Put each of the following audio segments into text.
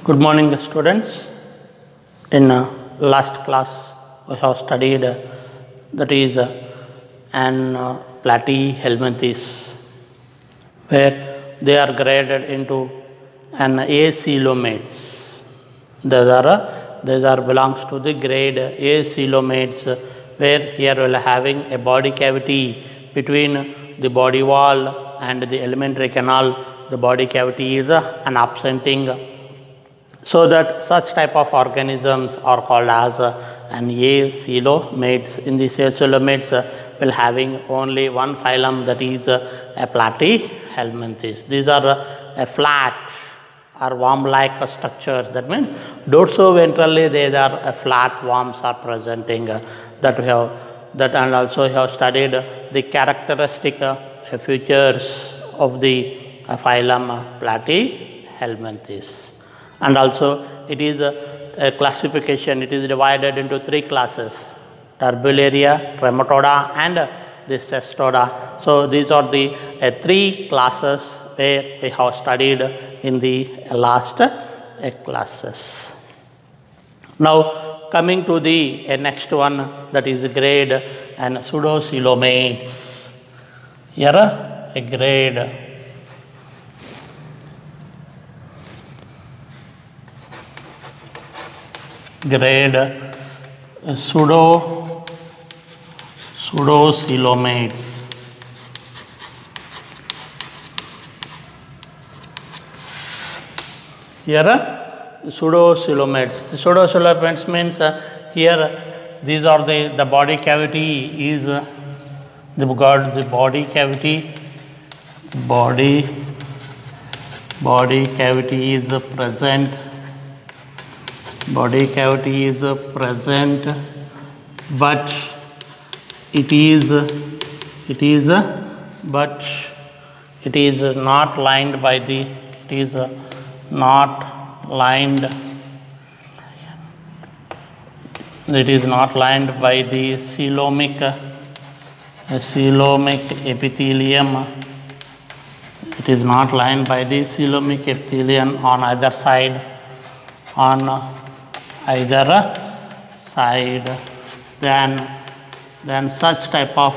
Good morning, students. In last class, we have studied that is Platyhelminthes, where they are graded into an Aschelminthes. These are belongs to the grade Aschelminthes, where here we are having a body cavity between the body wall and the alimentary canal. The body cavity is an absenting. So that such type of organisms are called as an Aschelminthes. In the Aschelminthes will having only one phylum, that is a Platyhelminthes. These are a flat or worm-like structures. That means dorsoventrally there are flat worms are presenting that we have that, and also we have studied the characteristic features of the phylum Platyhelminthes. And also it is a classification. It is divided into three classes: Turbularia, Trematoda, and the Cestoda. So these are the three classes where we have studied in the last classes. Now coming to the next one, that is grade and Pseudocoelomates. Here a grade Pseudocoelomates. Here Pseudocoelomates. The Pseudocoelomates means here these are the body cavity is the body cavity is present. Body cavity is present, but it is not lined by the coelomic epithelium. It is not lined by the coelomic epithelium on either side. Then such type of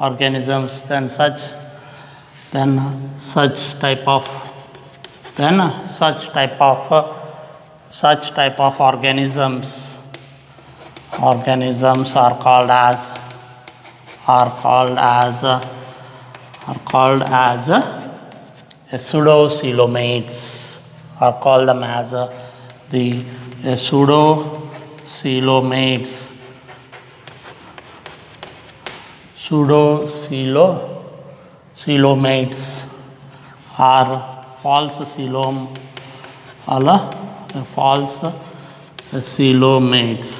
organisms, such type of organisms are called as pseudocoelomates. Are called them as the pseudocoelomates. Pseudocoelomates are false coelom, false coelomates.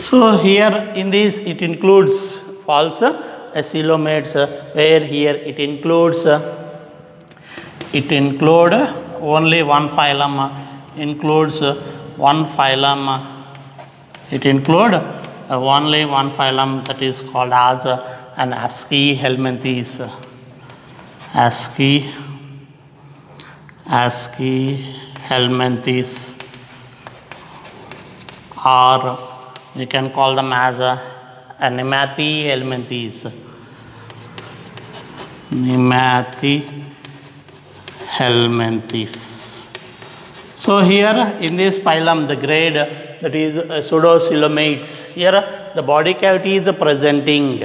So here in this it includes false coelomates, where here it includes only one phylum. It includes only one phylum, that is called as an Aschelminthes. Aschelminthes, or we can call them as a Nematyhelminthes. So here in this phylum, the grade, that is Pseudocoelomates, here the body cavity is presenting,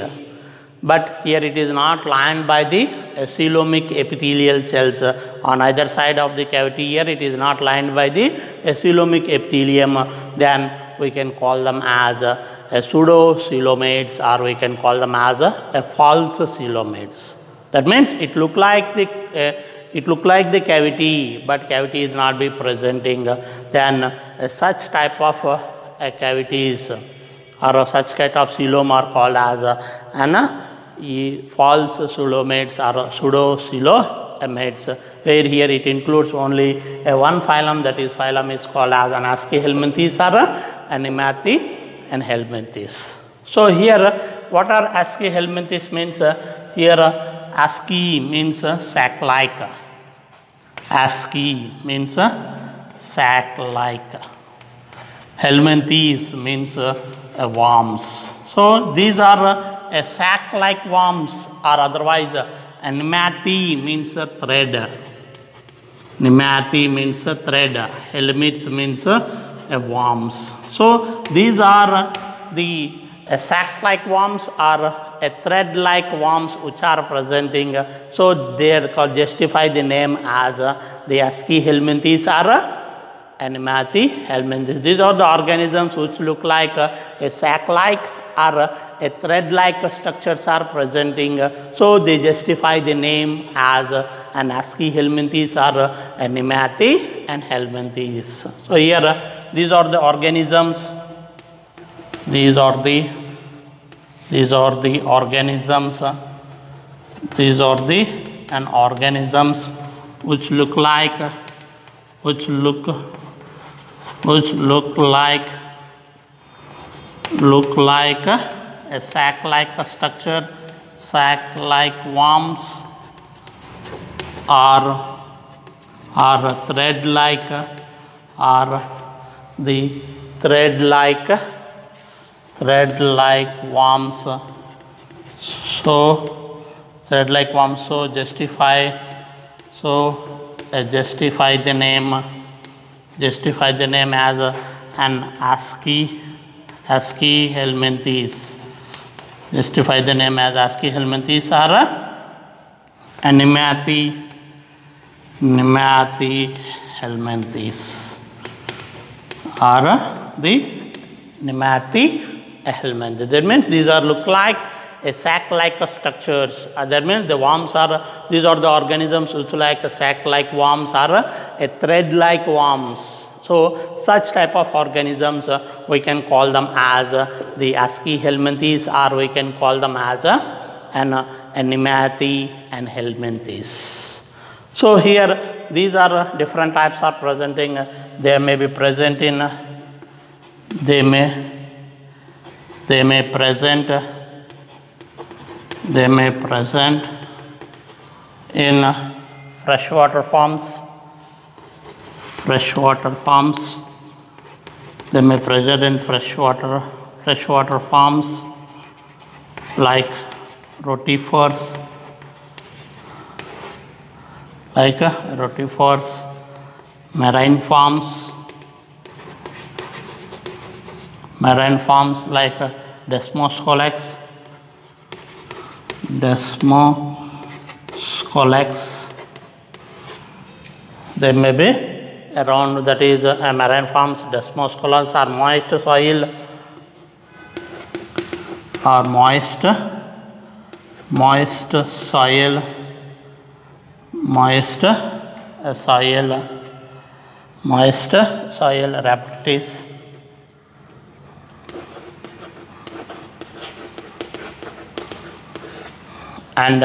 but here it is not lined by the coelomic epithelial cells on either side of the cavity. Here it is not lined by the coelomic epithelium. Then we can call them as pseudocoelomates, or we can call them as false coelomates. That means it look like the cavity, but cavity is not be presenting. Then such type of cavities or such kind of coelom are called as false coelomates or pseudocoelomates, where here it includes only one phylum, that is phylum is called as an Aschelminthes or a Nematyhelminthes. So here what are Aschelminthes means? Here Asci means sac-like. Asci means sac-like. Helminthes means worms. So these are sac-like worms, or otherwise nematy means thread. Nematy means thread. Helminth means worms. So these are the sac-like worms or thread-like worms which are presenting. So they are called, justify the name as the Aschelminthes or Nematyhelminthes. These are the organisms which look like a sac-like or a thread-like structures are presenting. So they justify the name as an Aschelminthes or a Nematyhelminthes. So here these are the organisms. These are the organisms. These are the organisms which look like a sac-like structure, sac-like worms, or thread-like, or the thread-like worms. So thread-like worms. So justify the name. Justify the name as an Aschelminthes. Justify the name as Aschelminthes or a Nematyhelminthes or the Nematyhelminthes. That means these are look like a sac-like structures. That means the worms are, these are the organisms which like a sac-like worms or a thread-like worms. So such type of organisms we can call them as the Aschelminthes, or we can call them as an Nematyhelminthes. So here these are different types are presenting. They may be present in they may present in freshwater farms. They may present in freshwater farms like rotifers, marine farms like Desmoscolex. They may be around, that is marine farms, Desmoscolex, or moist soil, or moist soil raptors. And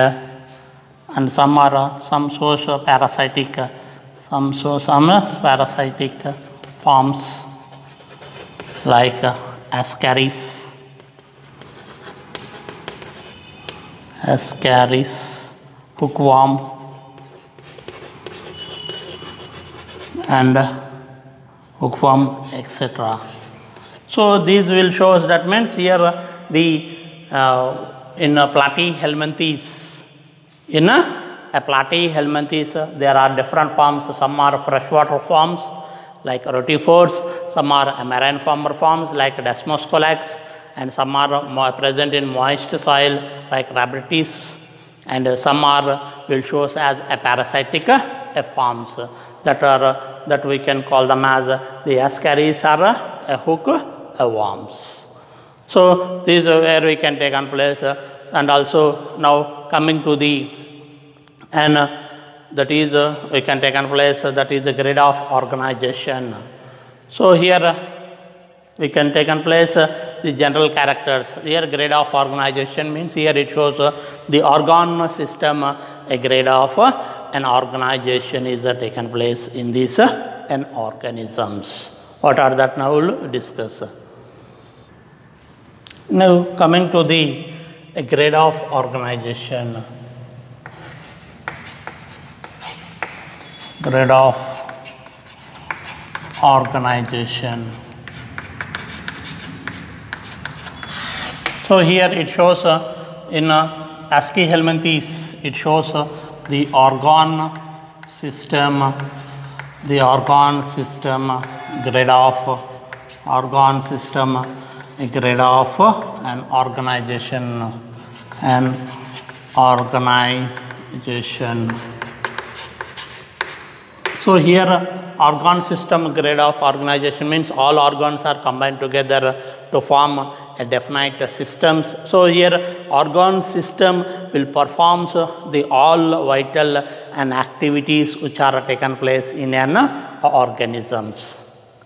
some are parasitic forms like ascaris, hookworm, and hookworm, etc. So these will show us, that means here the in platyhelminthes, there are different forms. Some are freshwater forms like rotifers, some are marine forms like Desmoscolex, and some are present in moist soil like Rabritis, and some will show us as a parasitic forms that we can call them as the ascaris or a hook worms. So this is where we can take on place, and also now coming to the that is we can take on place, that is the grade of organization. So here we can take on place the general characters. Here grade of organization means here it shows the organ system. A grade of an organization is taken place in these organisms. What are that now we will discuss. Now coming to the grade of organization. grade of organization. So here it shows in Aschelminthes, it shows the organ system, grade of organ system, grade of an organization, So here organ system grade of organization means all organs are combined together to form a definite systems. So here organ system will perform the all vital and activities which are taken place in an organisms.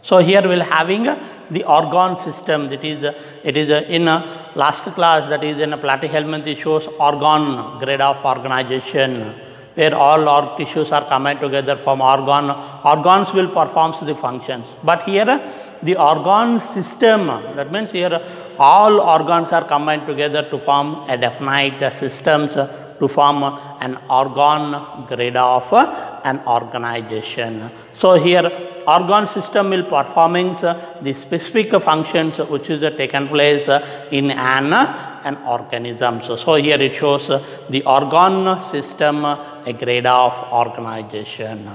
So here we will having the organ system, that is it is in last class, that is in Platyhelminthes, it shows organ grade of organization, where all tissues are combined together from organs will perform the functions. But here the organ system, that means here all organs are combined together to form a definite systems to form an organ grade of an organization. So here organ system will performing the specific functions which is taken place in an organism. So here it shows the organ system a grade of organization,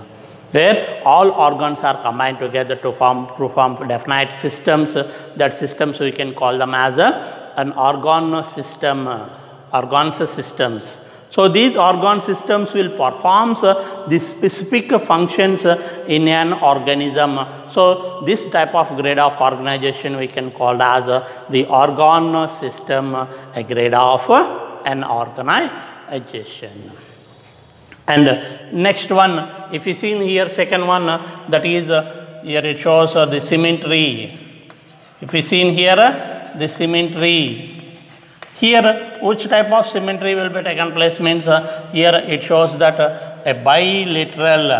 where all organs are combined together to form definite systems. That systems we can call them as an organ system, organs systems. So these organ systems will perform the specific functions in an organism. So this type of grade of organization we can call as the organ system, a grade of an organization. And next one, if you see here second one, that is here it shows the symmetry. If you see here the symmetry, here which type of symmetry will be taken place means here it shows that a bilateral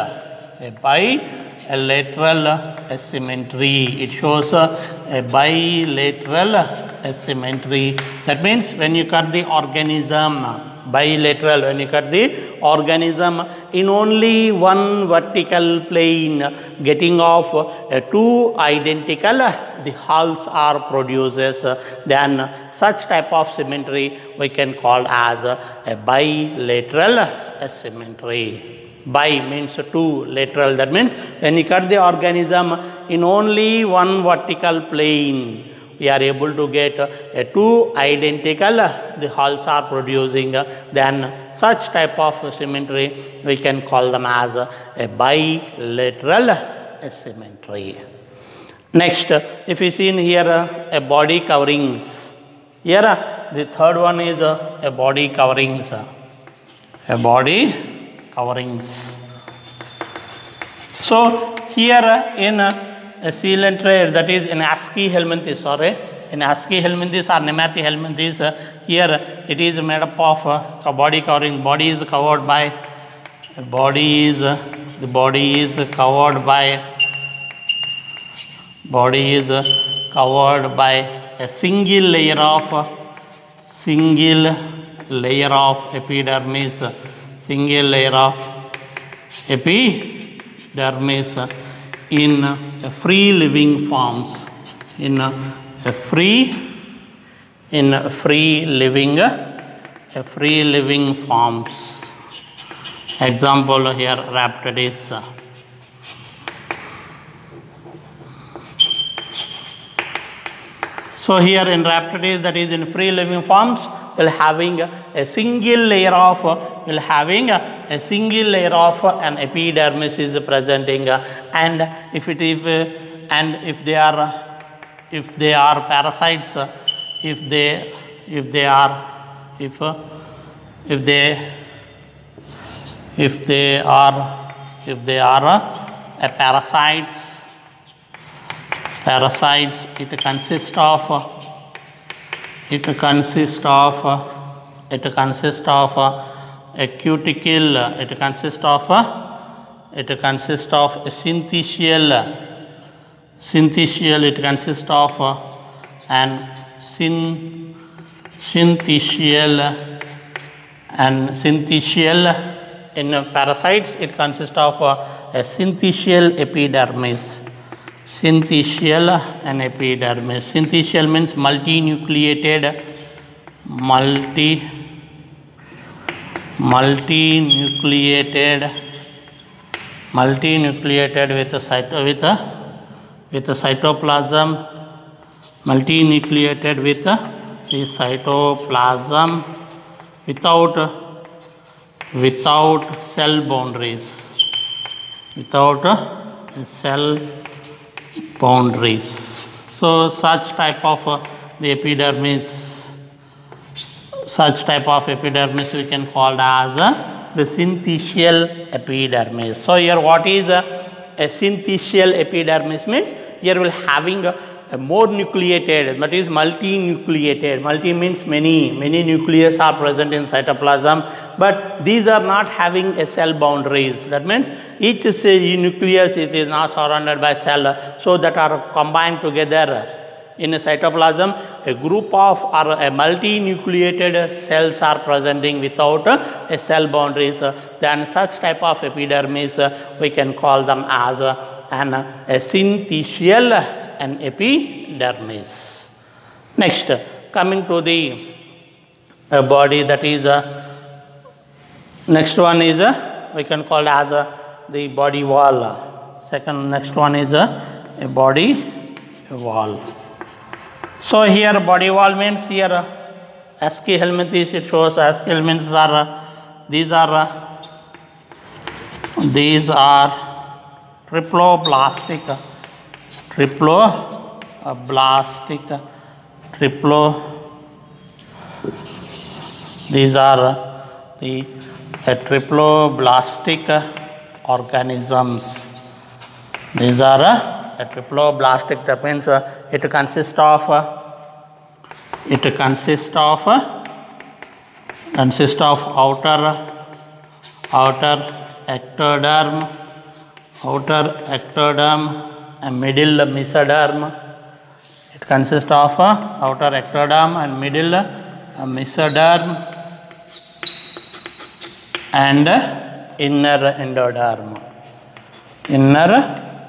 asymmetry. It shows a bilateral asymmetry. That means when you cut the organism, bilateral, when you cut the organism in only one vertical plane, getting off two identical the hulls are produces, then such type of symmetry we can call as a bilateral asymmetry. Bi means two, lateral, that means when you cut the organism in only one vertical plane, we are able to get two identical the hulls are producing, then such type of symmetry we can call them as a bilateral asymmetry. Next, if you see in here a body coverings, here the third one is a body coverings, So here in a sealant trade, that is in Aschelminthes, in Aschelminthes or Nematyhelminthes, here it is made up of a body covering. Body is covered by a single layer of epidermis, in a free living forms, Example here, Rhapsodis. So here in Rhapsodis, that is in free living forms, will having a single layer of an epidermis is presenting, and if they are parasites, if they are a parasites, it consists of a cuticle, it consists of a synthetial, it consists of an synthetial. In parasites, it consists of a a syncytial epidermis. Syncytial and epidermis. Syncytial means multinucleated with a cytoplasm, multinucleated with the cytoplasm without cell boundaries, So such type of the epidermis, we can call as the syncytial epidermis. So here what is a syncytial epidermis means? Here will having a more nucleated, that is multinucleated. Multi means many nucleus are present in cytoplasm, but these are not having a cell boundaries. That means each nucleus it is not surrounded by cell, so that are combined together in a cytoplasm. A group of or a multinucleated cells are presenting without a cell boundaries. Then such type of epidermis we can call them as a syncytial and epidermis. Next, coming to the body, that is next one is we can call as the body wall. Next one is a body wall. So here body wall means here Aschelminthes, it shows Aschelminthes are these are triploblastic. These are the triploblastic organisms. These are triploblastic. That means it consists of outer ectoderm and middle mesoderm. It consists of outer ectoderm and middle mesoderm and inner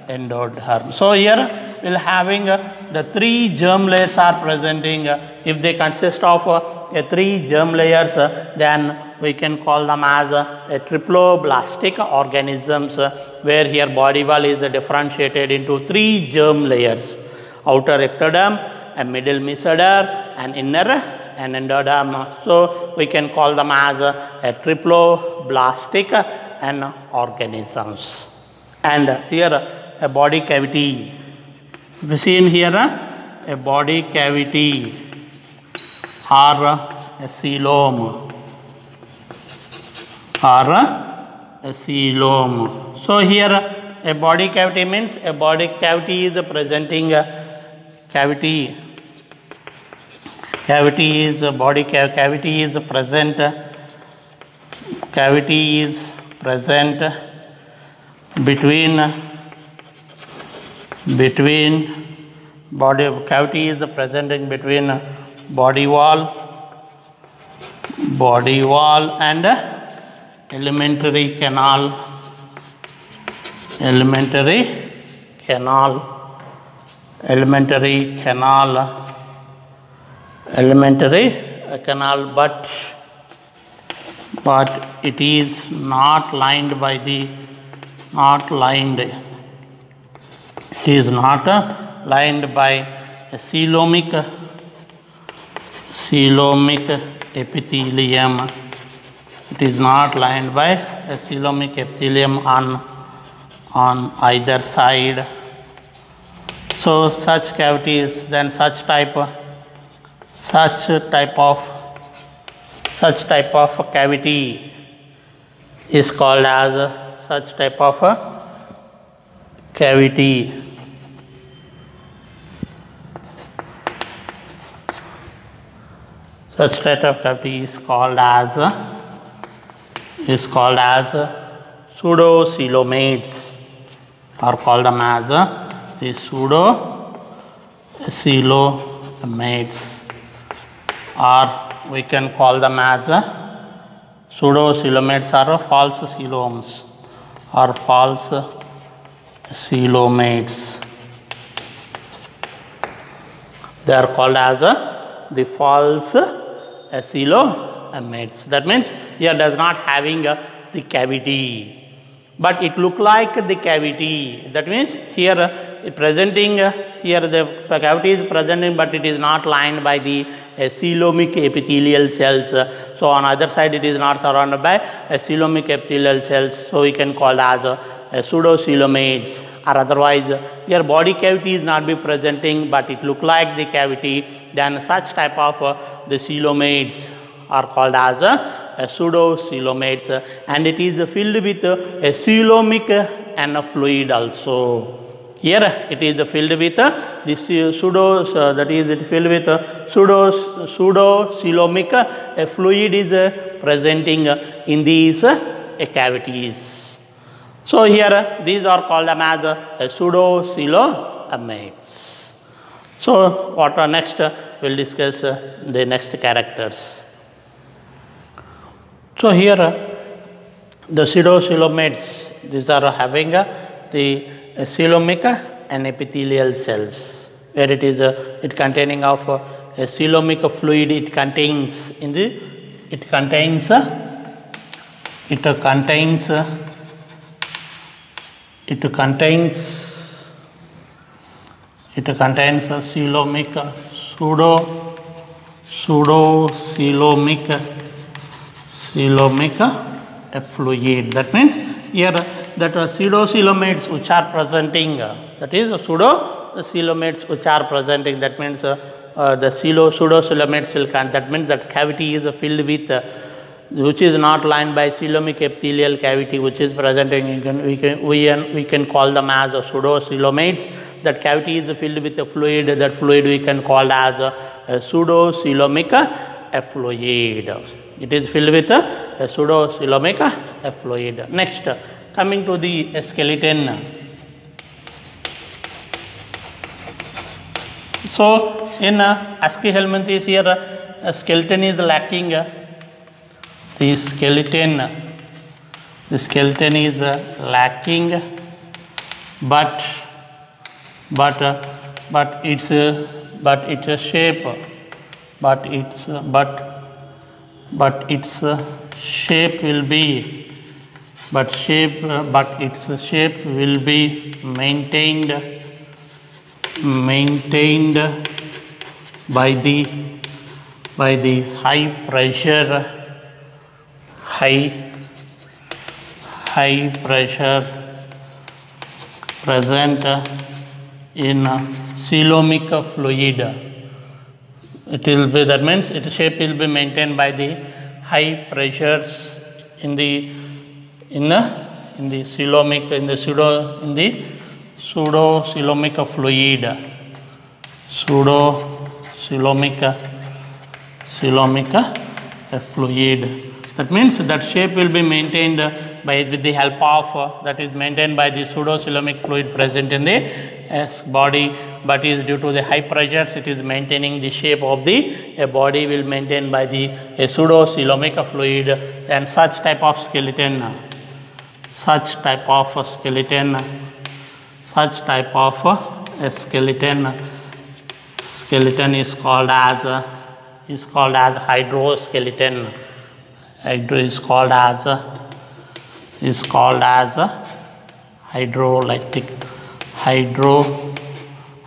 endoderm. So here we will having the 3 germ layers are presenting. If they consist of 3 germ layers, then we can call them as a triploblastic organisms, where here body wall is differentiated into 3 germ layers: outer ectoderm, a middle mesoderm, and inner and endoderm. So we can call them as a triploblastic and organisms. And here a body cavity. We see in here a body cavity or a coelom. So here a body cavity means a body cavity is presenting cavity is present between body wall and elementary canal. But it is not lined by the lined by a coelomic epithelium. It is not lined by a coelomic epithelium on either side. So such cavities, then such type of cavity is called as such type of cavity. Such type of cavity is called as pseudocoelomates, or call them as the pseudocoelomates, or we can call them as pseudocoelomates or false coeloms. or false coelomates. They are called as the false coelomates. That means here does not having the cavity, but it look like the cavity. That means here presenting here the cavity is presenting, but it is not lined by the coelomic epithelial cells. So on other side it is not surrounded by coelomic epithelial cells. So we can call as pseudocoelomates, or otherwise your body cavity is not be presenting, but it look like the cavity. Then such type of the coelomates are called as pseudocoelomates, and it is filled with a coelomic and a fluid also. Here it is filled with this pseudo, that is it filled with pseudocoelomic fluid is presenting in these cavities. So here these are called them as pseudocoelomates. So what next we'll discuss the next characters. So here the pseudocoelomates, these are having the coelomic and epithelial cells, where it is it containing of a coelomic fluid. It contains a pseudocoelomic fluid. That means here that pseudocoelomates which are presenting, that is pseudocoelomates which are presenting, that means the pseudocoelomates will that means that cavity is filled with which is not lined by coelomic epithelial cavity, which is presenting. We can call them as pseudocoelomates. That cavity is filled with a fluid. That fluid we can call as a pseudocoelomic fluid. It is filled with a pseudocoelomic fluid. Next, coming to the skeleton. So in Aschelminthes here, skeleton is lacking. The skeleton is lacking, but its shape will be maintained by the high pressure present in coelomic fluid. It will be, that means its shape will be maintained by the high pressures in the pseudocoelomic fluid. Fluid. That means that shape will be maintained with the help of that is maintained by the pseudocoelomic fluid present in the body, but is due to the high pressures it is maintaining the shape of the body will maintain by the pseudocoelomic fluid. And such type of skeleton is called as hydroskeleton. Is called as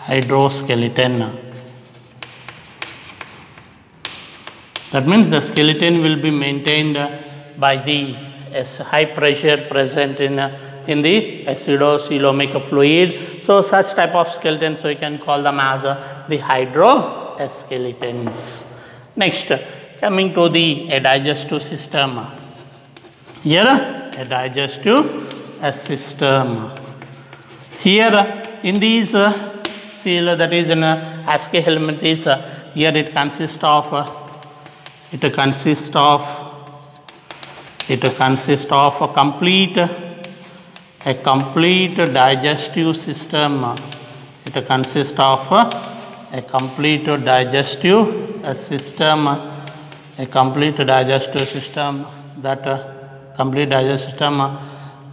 hydroskeleton. That means the skeleton will be maintained by the high pressure present in the pseudocoelomic fluid. So such type of skeletons we can call them as the hydroskeletons. Next, coming to the digestive system. Here a digestive system. Here in these seal, that is in Aschelminthes, here it consists of a complete digestive system. It consists of a complete digestive system. A complete digestive system. That complete digestive system,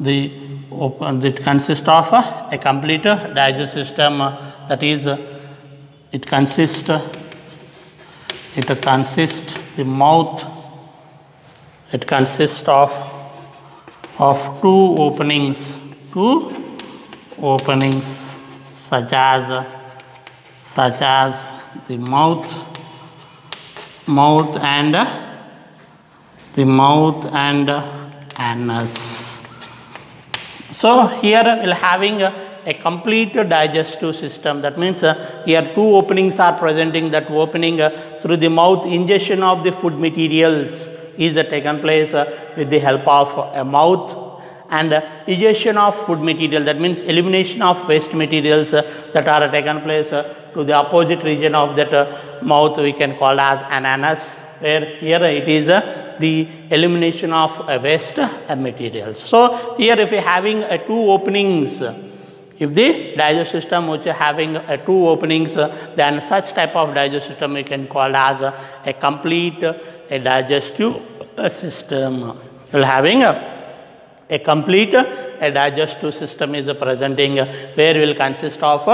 the it consists of a complete digestive system, that is it consists the mouth, it consists of two openings such as the mouth and anus. So here we are having a complete digestive system. That means here two openings are presenting. That opening through the mouth, ingestion of the food materials is taken place with the help of a mouth, and egestion of food material, that means elimination of waste materials that are taken place to the opposite region of that mouth, we can call as an anus, where here it is the elimination of waste materials. So here if we having two openings, if the digestive system which is having two openings, then such type of digestive system we can call as a complete digestive system. We are having a complete digestive system is presenting, where will consist of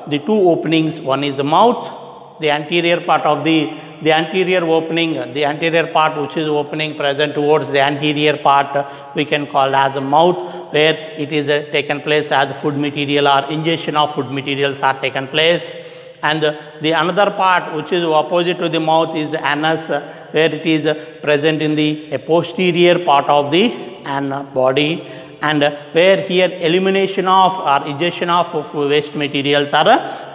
the two openings. One is the mouth, the anterior part of the anterior opening, the anterior part which is opening present towards the anterior part, we can call as a mouth, where it is taken place as food material or ingestion of food materials are taken place. And the another part which is opposite to the mouth is anus, where it is present in the posterior part of the body, and where here elimination of or ingestion of waste materials or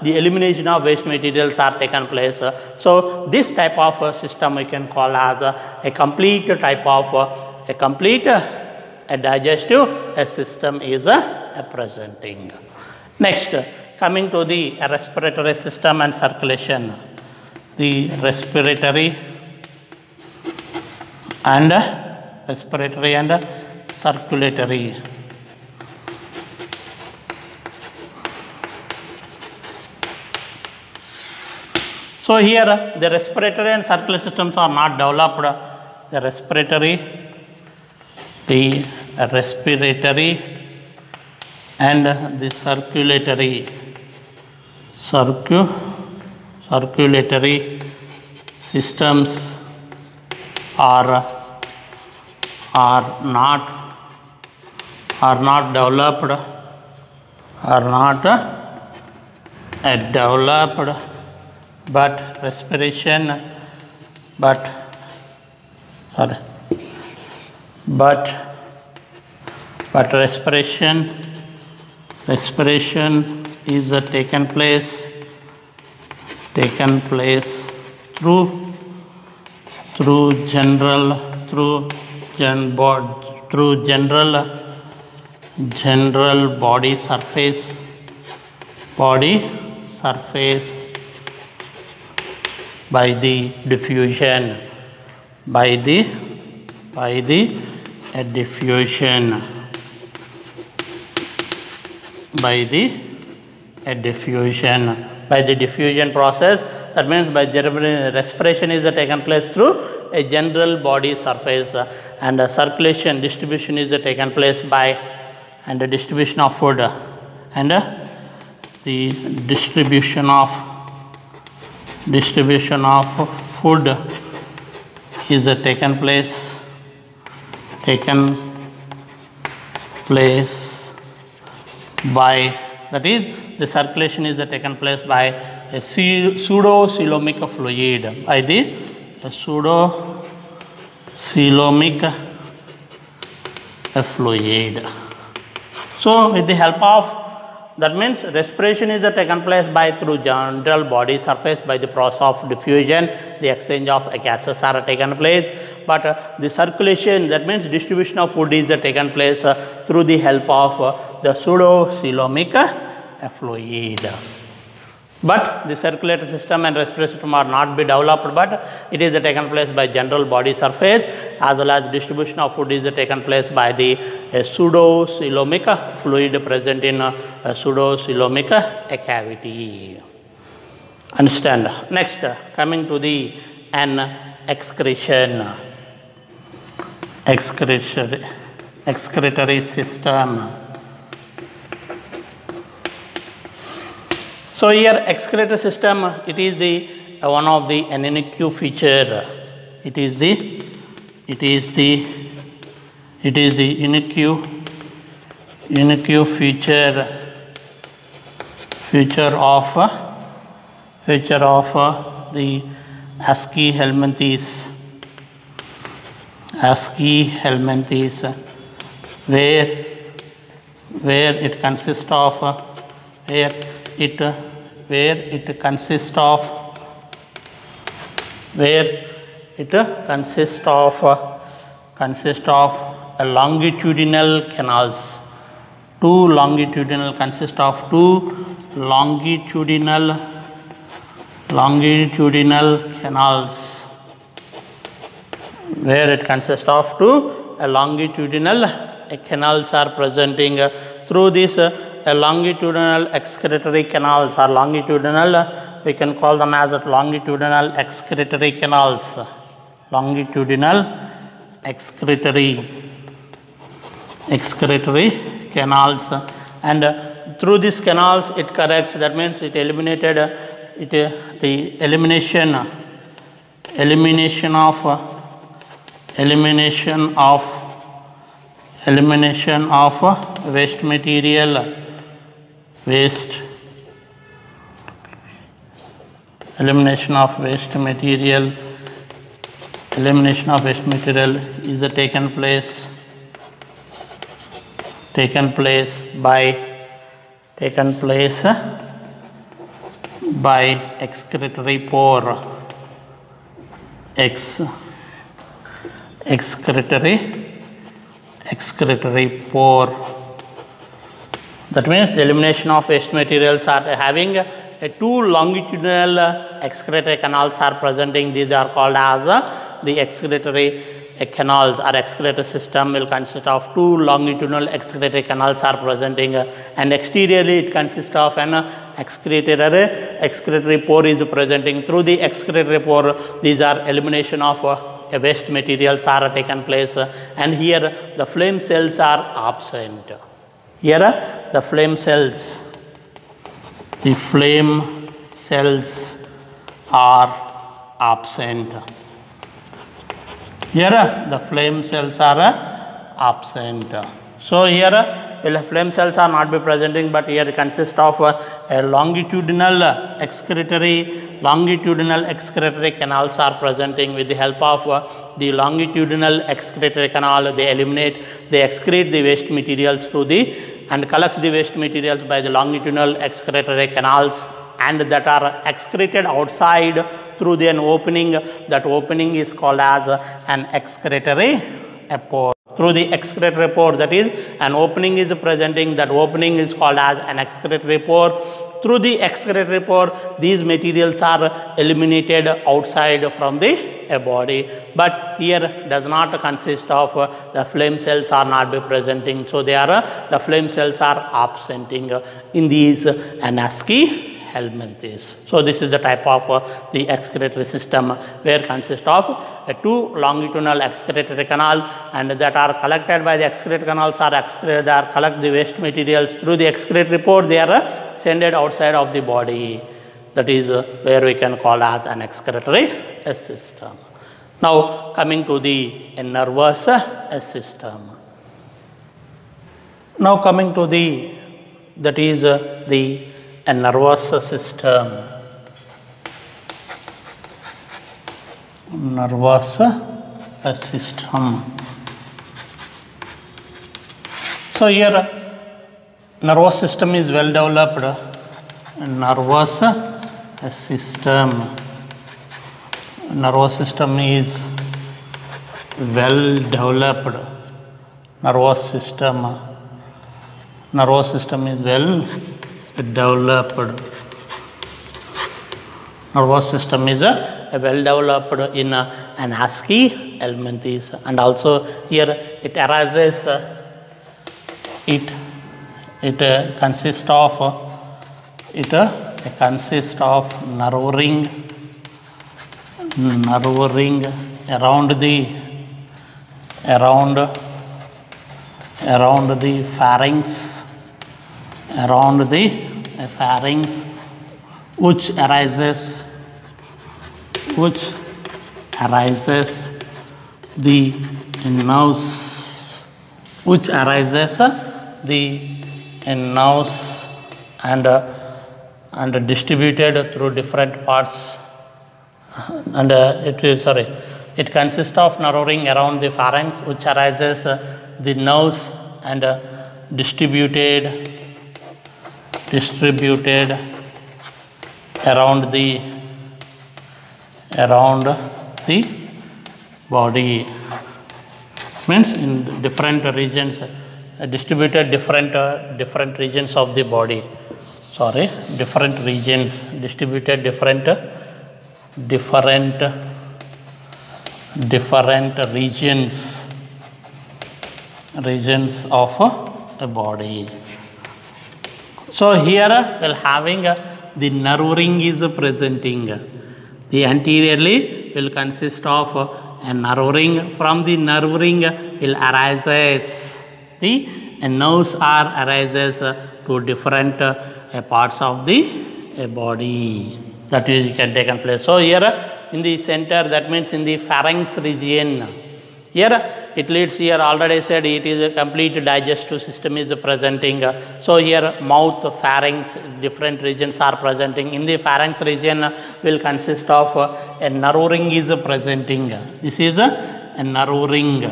the elimination of waste materials are taken place. So this type of system we can call as a complete type of a complete digestive system is presenting. Next, coming to the respiratory system and circulation. The respiratory and circulatory. So here the respiratory and circulatory systems are not developed. The respiratory and the circulatory systems are not developed, but respiration is taken place through general body surface by the diffusion by the diffusion process. That means by respiration is taken place through a general body surface, and circulation distribution is taken place by and the distribution of food, and the distribution of food is taken place by, that is the circulation is taken place by a pseudo-coelomic fluid, by the pseudo-coelomic fluid. So with the help of, that means respiration is taken place by through general body surface by the process of diffusion, the exchange of gases are taken place, but the circulation, that means distribution of food is taken place through the help of the pseudo-coelomic fluid. But the circulatory system and respiratory system are not be developed, but it is taken place by general body surface, as well as distribution of food is taken place by the pseudo-coelomic fluid present in pseudo-coelomic cavity. Understand? Next, coming to the excretory system. So here excretory system, it is the one of the unique feature. It is the unique feature of the Aschelminthes, where it consists of a longitudinal canals, two longitudinal canals, where it consists of two longitudinal canals are presenting. Through this longitudinal excretory canals or longitudinal, we can call them as longitudinal excretory canals, excretory canals, and through these canals it corrects, that means it eliminated the elimination of waste material, elimination of waste material is taken place by excretory pore, excretory pore. That means the elimination of waste materials are having two longitudinal excretory canals are presenting. These are called as the excretory canals, or excretory system will consist of two longitudinal excretory canals are presenting, and exteriorly it consists of an excretory pore is presenting. Through the excretory pore, these are elimination of waste materials are taken place, and here the flame cells are absent. Here the flame cells are absent. Here the flame cells are absent. So here flame cells are not be presenting, but here it consists of a longitudinal excretory canals are presenting. With the help of the longitudinal excretory canal, they excrete the waste materials and collects the waste materials by the longitudinal excretory canals, and that are excreted outside through an opening. That opening is called as an excretory pore. Through the excretory pore, that is an opening is presenting, that opening is called as an excretory pore. Through the excretory pore, these materials are eliminated outside from the body, but here does not consist of the flame cells are not be presenting, so the flame cells are absenting in these Aschelminthes. So this is the type of the excretory system, where consists of two longitudinal excretory canal, and that are collected by the excretory canals they are collect the waste materials. Through the excretory pore, they are sent outside of the body. That is where we can call as an excretory system. Now coming to the nervous system. Now coming to the nervous system. So here nervous system is well developed. Nervous system is well developed. Nervous system is well developed. Nervous system is well developed in an Aschelminthes, and also here it arises. It consists of nerve ring around the pharynx, which arises the nerves, which arises the nerves and distributed through different parts, and it consists of nerve ring around the pharynx, which arises the nerves and distributed around the body, means in different regions, distributed different regions of the body, different regions, distributed different regions of a body. So here while having the nerve ring is presenting, the anteriorly will consist of a nerve ring. From the nerve ring will arises the nerves are arises to different parts of the body, that is can take place. So here in the center, that means in the pharynx region, here it leads, here already said it is a complete digestive system is presenting. So here mouth, pharynx, different regions are presenting. In the pharynx region will consist of a nerve ring is presenting. This is a nerve ring.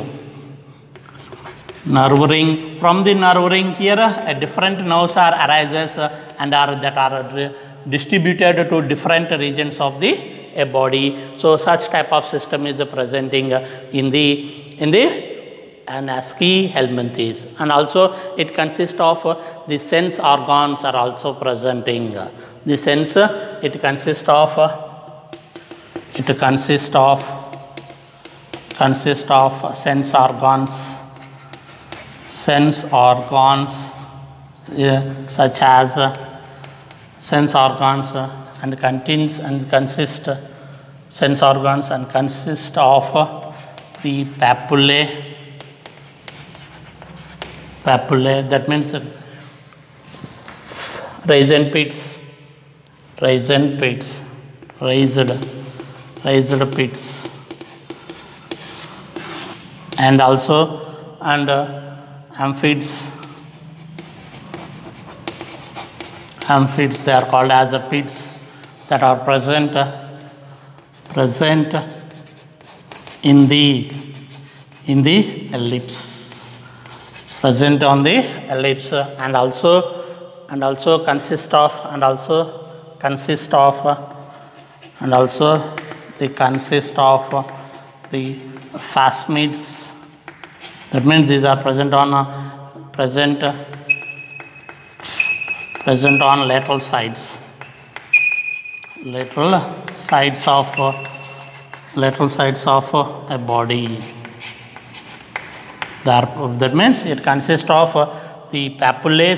From the nerve ring here different nerves are arises and that are distributed to different regions of the body. So such type of system is presenting in the Aschelminthes, and also it consists of the sense organs are also presenting. The sense it consists of sense organs such as sense organs and consist of the papillae, that means raised pits, and also amphids, they are called as pits, that are present in the ellipse, present on the ellipse, and also consist of the phasmids, that means these are present on lateral sides of a body. That means it consists of the papillae,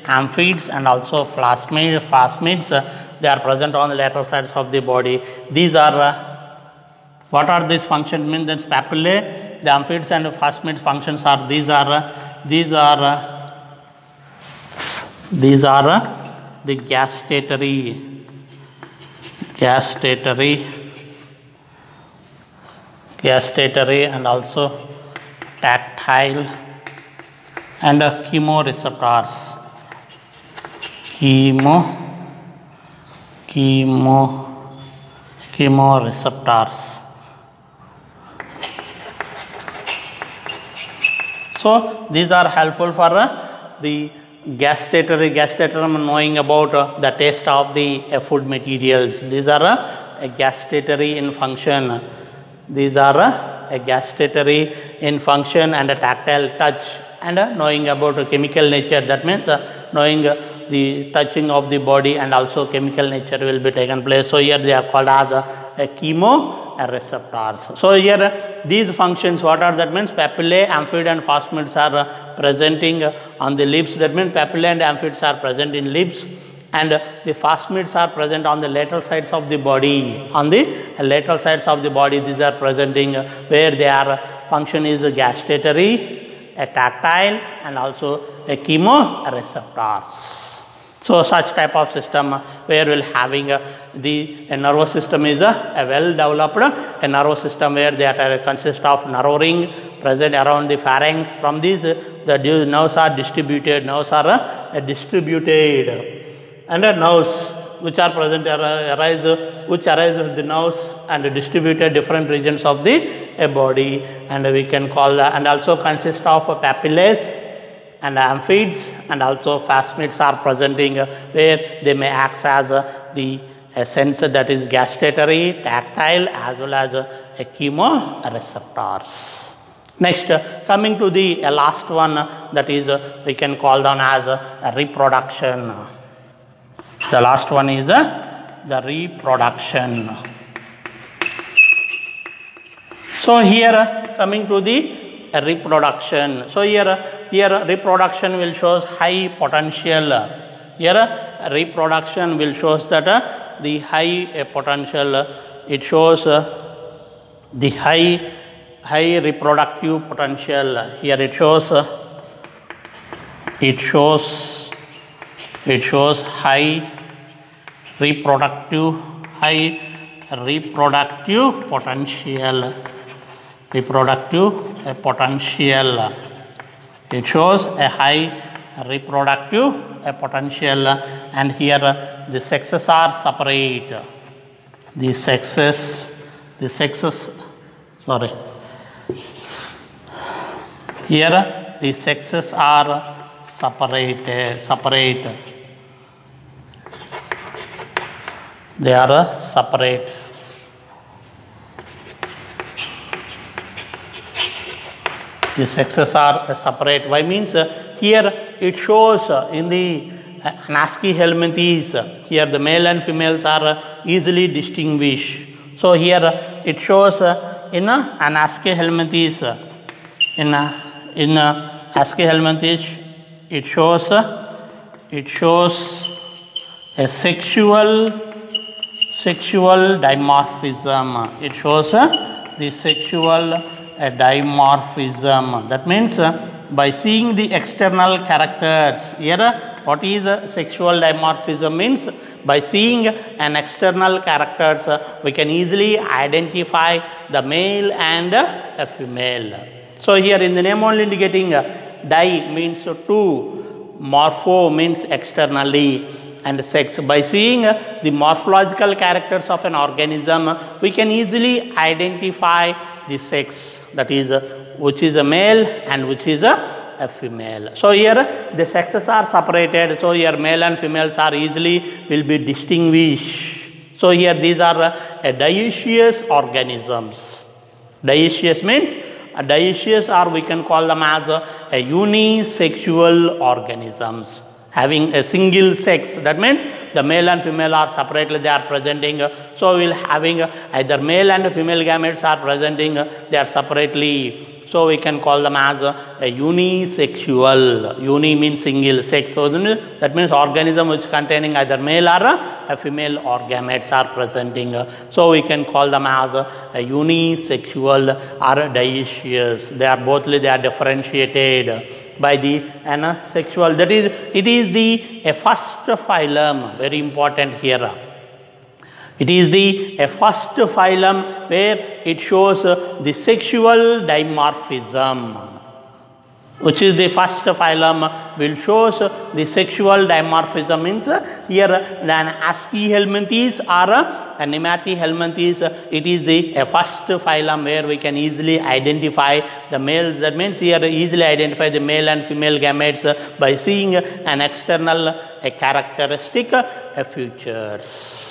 amphids, and also phasmids. They are present on the lateral sides of the body. These are what are these functions? Means that papillae, the amphids and phasmid functions are these are the gustatory and also tactile and chemoreceptors. Chemoreceptors. So these are helpful for the gustatory knowing about the taste of the food materials. These are gustatory in function. And a tactile touch, and knowing about chemical nature. That means knowing the touching of the body and also chemical nature will be taken place. So here they are called as chemoreceptors. So here these functions, what are that? Means papillae, amphid and phasmids are presenting on the lips. That means papillae and amphids are present in lips, and the phasmids are present on the lateral sides of the body. On the lateral sides of the body, these are presenting where their function is gustatory, a tactile, and also a chemoreceptors. So such type of system where we'll having the nervous system is a well developed nervous system where they are consist of nerve ring present around the pharynx. From these the nerves are distributed. Nerves are distributed, and nerves which are present arise with the nerves and distributed different regions of the body, and we can call that, and also consist of papillae and amphids, and also phasmids are presenting where they may act as the sense that is gustatory, tactile as well as chemoreceptors. Next, coming to the last one, that is we can call down as reproduction. The last one is the reproduction. So here coming to the reproduction. So here reproduction will shows high potential. Here reproduction will shows that the high potential. It shows the high reproductive potential. Here it shows high reproductive potential. Potential. It shows a high reproductive potential, and here the sexes are separate. The sexes. Sorry. Here the sexes are separate. They are separate. The sexes are separate. Why means here it shows in the Aschelminthes, here the male and females are easily distinguished. So here it shows in an Aschelminthes, in Aschelminthes it shows a sexual dimorphism. It shows the sexual dimorphism. That means by seeing the external characters. Here what is sexual dimorphism means? By seeing an external characters we can easily identify the male and a female. So here in the name only indicating di means two, morpho means externally, and sex. By seeing the morphological characters of an organism we can easily identify the sex, that is which is a male and which is a female. So here the sexes are separated. So here male and females are easily will be distinguished. So here these are dioecious organisms. Dioecious means dioecious, or we can call them as unisexual organisms having a single sex. That means the male and female are separately they are presenting. So we will having either male and female gametes are presenting, they are separately. So we can call them as a unisexual. Uni means single sex. So that means organism which containing either male or a female or gametes are presenting. So we can call them as a unisexual or dioecious. They are bothly they are differentiated by the sexual. That is, it is the first phylum. Very important here. It is the first phylum where it shows the sexual dimorphism. Which is the first phylum will shows the sexual dimorphism means here than Aschelminthes or Nematyhelminthes. It is the first phylum where we can easily identify the males. That means here easily identify the male and female gametes by seeing an external characteristic features.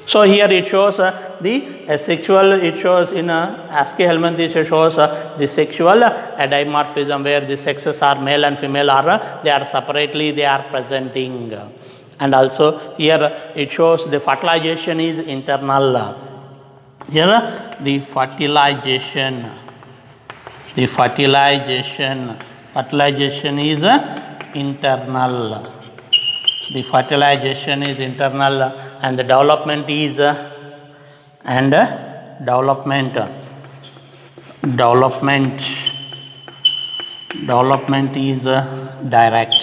So here it shows the sexual, it shows in Aschelminthes it shows the sexual dimorphism where the sexes are male and female are they are separately they are presenting. And also here it shows the fertilization is internal. Here the fertilization is internal. The fertilization is internal, and the development is development is direct.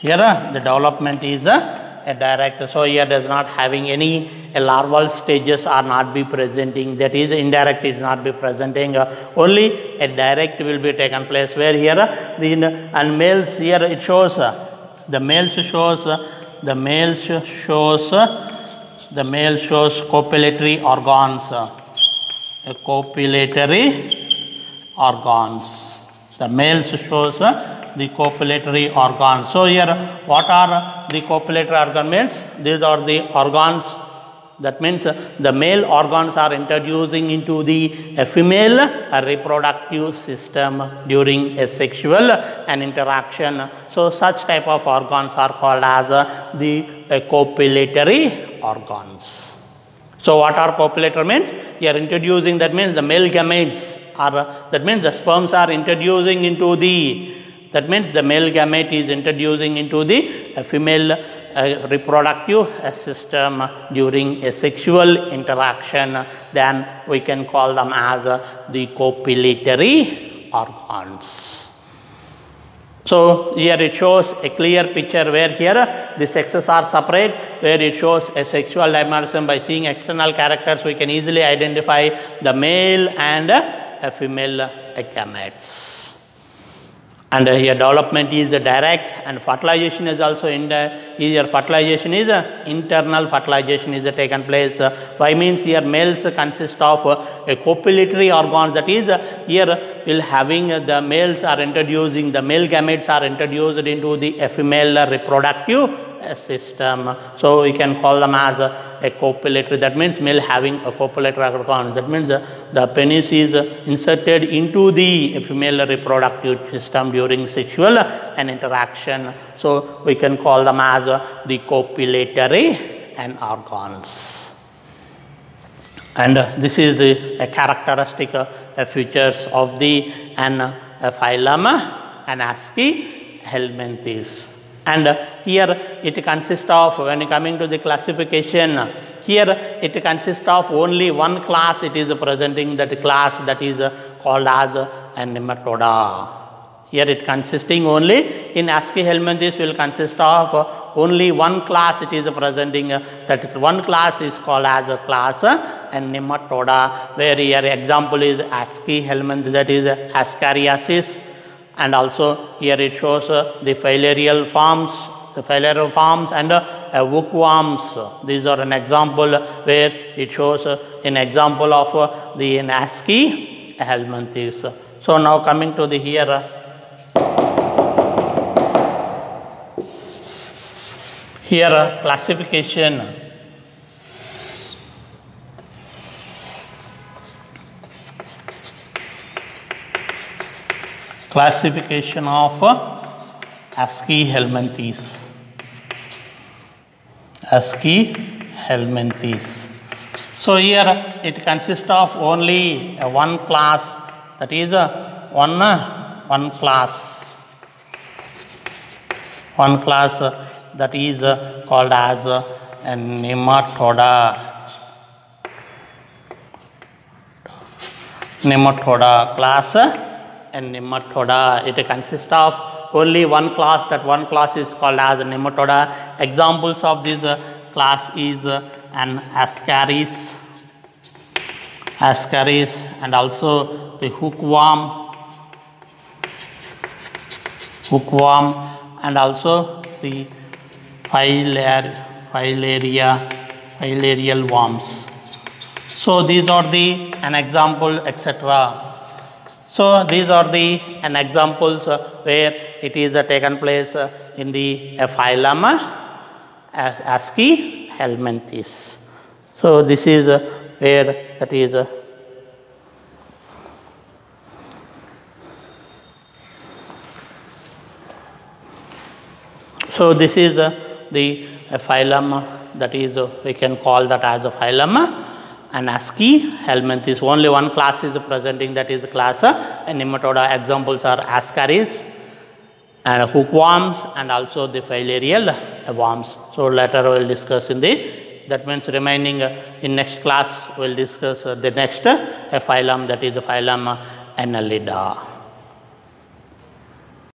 Here the development is a direct. So here does not having any larval stages are not be presenting, that is indirect is not be presenting, only a direct will be taken place, where here the and males here it shows the males shows copulatory organs, the males shows the copulatory organs. So here what are the copulatory organ means? These are the organs, that means the male organs are introducing into the female reproductive system during a sexual interaction. So such type of organs are called as the copulatory organs. So what are copulatory means? You are introducing, that means the male gametes are, that means the sperms are introducing into the, that means the male gamete is introducing into the female reproductive system during a sexual interaction, then we can call them as the copulatory organs. So here it shows a clear picture, where here the sexes are separate, where it shows a sexual dimorphism. By seeing external characters we can easily identify the male and female gametes. And here development is direct, and fertilization is also here fertilization is internal fertilization is taken place. By means here males consist of a copulatory organs, that is here will having the males are introducing, the male gametes are introduced into the female reproductive system. So we can call them as a copulatory, that means male having a copulatory organs, that means the penis is inserted into the female reproductive system during sexual interaction. So we can call them as the copulatory organs. And this is the characteristic features of the phylum Aschelminthes. And here it consists of, when coming to the classification, here it consists of only one class it is presenting, that class that is called as a nematoda. Here it consisting only, in Aschelminthes will consist of only one class it is presenting, that one class is called as a class nematoda, where here example is Aschelminthes, that is Ascariasis. And also here it shows the filarial forms, and hookworms. These are an example where it shows an example of the Aschelminthes. So now coming to the here classification. Classification of Aschelminthes. So here it consists of only one class, that is one class that is called as a nematoda. Class nematoda. It consists of only one class, that one class is called as a nematoda. Examples of this class is an Ascaris, and also the hookworm, and also the filarial worms. So these are an example, etc. So these are an examples where it is taken place in the phylum Aschelminthes. So this is where that is so this is the phylum, that is we can call that as a phylum and Aschelminthes. Only one class is presenting, that is class nematoda. Examples are Ascaris and hookworms, and also the filarial worms. So later we will discuss in that means remaining in next class we will discuss the next phylum, that is the phylum Annelida.